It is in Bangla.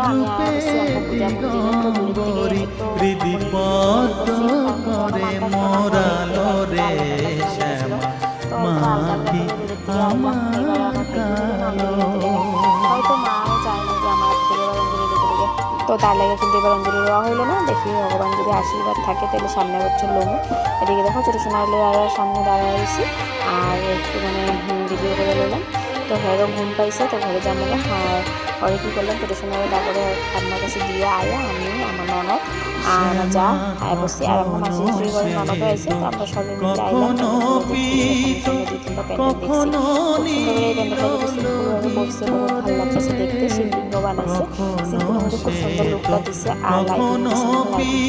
আমি আসছি আমরা পূজা মন্দিরে। তো দূরের থেকে তো আলতা করে দূরের থেকে আইলাম। এবার আমার হয়তো মাও চায় না যে আমার থেকে এবার অঞ্জলি দিতে লেগে, তো তার লেগে কিন্তু এবার অঞ্জলি দেওয়া হইলো না। দেখি ভগবান যদি আশীর্বাদ থাকে তাহলে সামনে বছর লোমো। এদিকে দেখো ছোটো সোনা হলে আর সামনে দাঁড়ায় রয়েছি আর একটু মানে ভিডিও করে নিলাম। তো হেরও ঘুম পাইছে, তো ঘরে যাবো না। আর পরে কী করলাম, ছোটো সোনারে তারপরে ঠাম্মার কাছে দিয়ে আয়া আমি আমার ননদ আর আমার যা আয়া বসছি। আর আমার মাসি শাশুড়ি ঘরে ননদও আইসে। তো আমরা সবাই মিলে আইলাম। দুই তিনটা প্যান্ডেল দেখছি, খুব সুন্দর করে এই প্যান্ডেলটা কিন্তু সিম্পলভাবে করছে, বহুত ভালো লাগতেছে দেখতে। শিবলিঙ্গ বানাইছে, সিম্পলের মধ্যে খুব সুন্দর লুকটা দিচ্ছে আর লাইটিং দিচ্ছে।